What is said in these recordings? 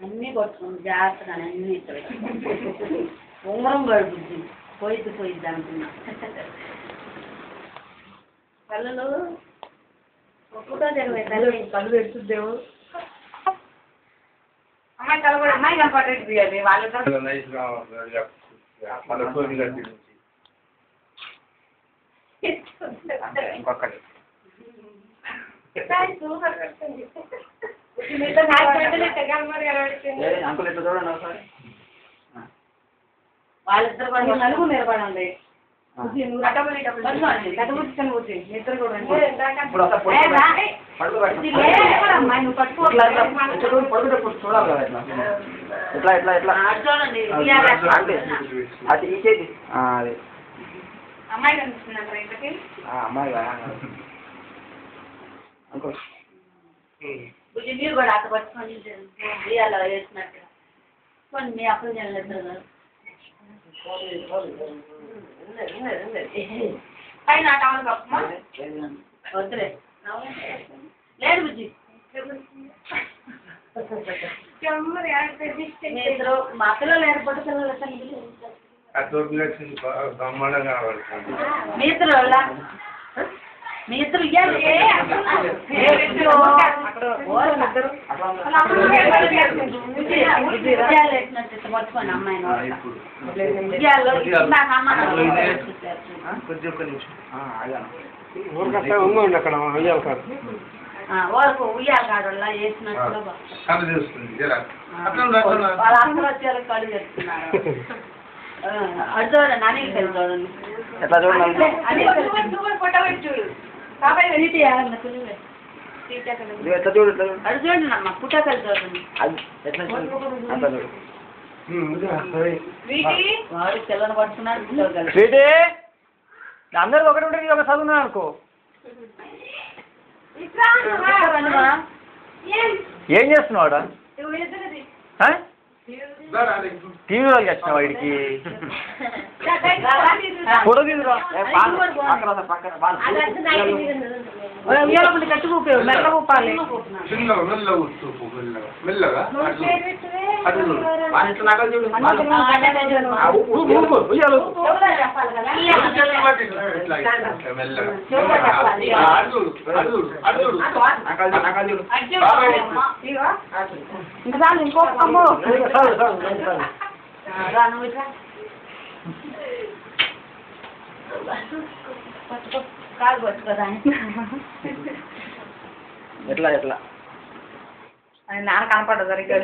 అన్నీ కొట్టుకుంది జాగ్రత్తగా అన్నీ ఉంగరం గడుపుద్ది పోయిద్ది అనుకున్నా కళ్ళు ఒప్పుగా జరగలేదు కళ్ళు పెడుతుందేమో అమ్మాయి కలబడి అమ్మాయి కనపడేది అది వాళ్ళతో ఇంకొకటి అంకుల్ ఎట్లా చూడండి ఒకసారి వాళ్ళిద్దరు కూడా నలుగురు నిలబడండి ఎట్లా ఎట్లా ఎట్లా అది ఇచ్చేది అది అమ్మాయి కనిపిస్తుంది అమ్మాయి అంకుల్ బుజ్జి మీరు కూడా అక్కడ పట్టుకొని బియ్యాలో వేసినట్టు కొన్ని మీ అప్పుడు నిలబెడతారు పైన వద్దులే లేదు బుజ్జి మా పిల్లలు ఏర్పడి పిల్లలు మీ ఇద్దరు మీ ఇద్దరు మర్చిపోండి అమ్మాయిని వాళ్ళకు ఉయ్యాల కాడల్లా వేసినట్టుగా వాళ్ళ అందరూ వచ్చారు కళ్ళు చెప్తున్నారు అది చూడండి అనిల్ కలిసి చూడండి ఎట్లా చూడండి చూడు కాబట్టి ఎట్లా చూడు ఎట్లా అది చూడండి అమ్మ పుట్టకలు చూడండి వాడు పిల్లలు పట్టుకున్నాడు అందరికి ఒకటి ఉంటుంది ఒక చదువున్నా అనుకో ఏం చేస్తున్నావాడా టీవీ వాళ్ళకి వచ్చిన వాడికి ఫోటో తీసుకురా కట్టు కూపావు మెల్ల కూపాలి ఇంకా ఇంకో కాలు పట్టుకోదా ఎట్లా ఎట్లా నాన్న కనపడదు సరిగ్గా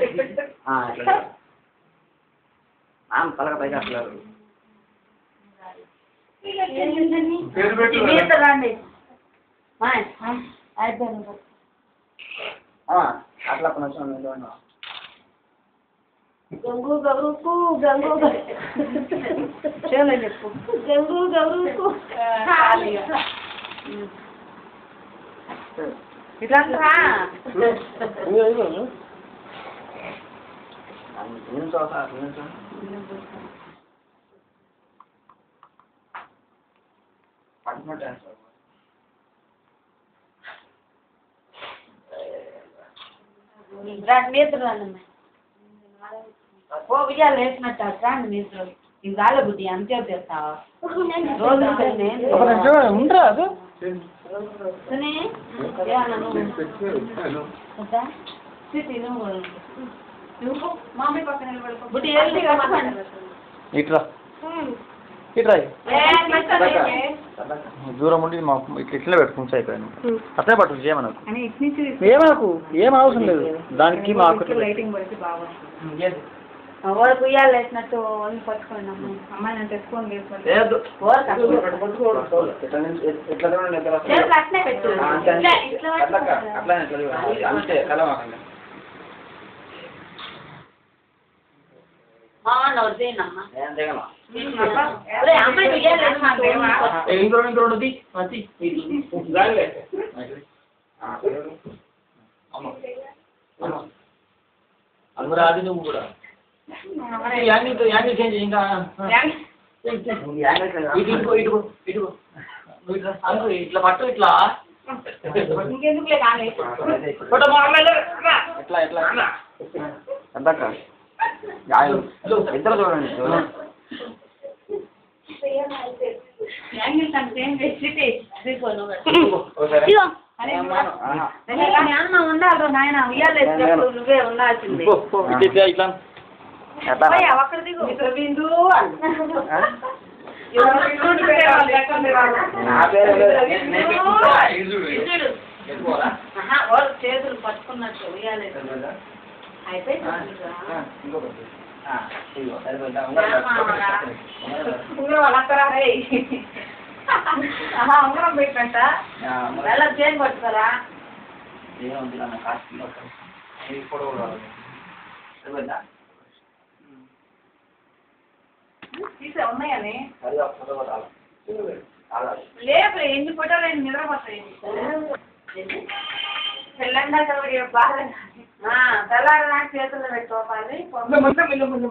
తలక పైకి అట్లేదు రండి అట్లా కొంచెం గంగు గౌరుకు గంగు చెప్పు గంగు గౌరుకు ఇట్లా ఓ విజయాలు వేసినట్టు రాండి మీరు ఇది రాలే బుద్ధి అంతే చేస్తావా రోజు ఉండరా అది ఇట్లా ఇట్లా దూరం ఉండి మా ఇట్లా పెట్టుకుంటా అయిపోయాను అట్లే పట్టు ఏమనకు ఏమనకు ఏం అవసరం లేదు దానికి మాకు వాళ్ళకు ఉయ్యాలు వేసినట్టు అన్ని పట్టుకోండి అమ్మాయి నేను తెచ్చుకోండి అందరూ ఆది నువ్వు కూడా చేంజ్ ఇంకా ఇట్లా పట్టు ఇట్లా ఇంకెందుకులే కానీ ఎట్లా ఎట్లా ఎంతక్క ఇద్దరు చూడండి యాంగిల్ అంటే ఉండాలి నాయన ఉయ్యాలు నువ్వే ఉండాల్సింది ఇట్లా అక్కడ దిగు బిందు వాళ్ళు చేతులు పట్టుకున్నట్టు ఉయ్యాలి అయిపోయి ఉంగరం పెట్టంట ఎలా చేసి పట్టుకోరా తీసే ఉన్నాయని లేదు ఎన్ని ఫోటోలు నిద్రపోతాయి తెల్లండా బాగా తెల్లారి నాకు చేతుల్లో పెట్టుకోవాలి ఇంకా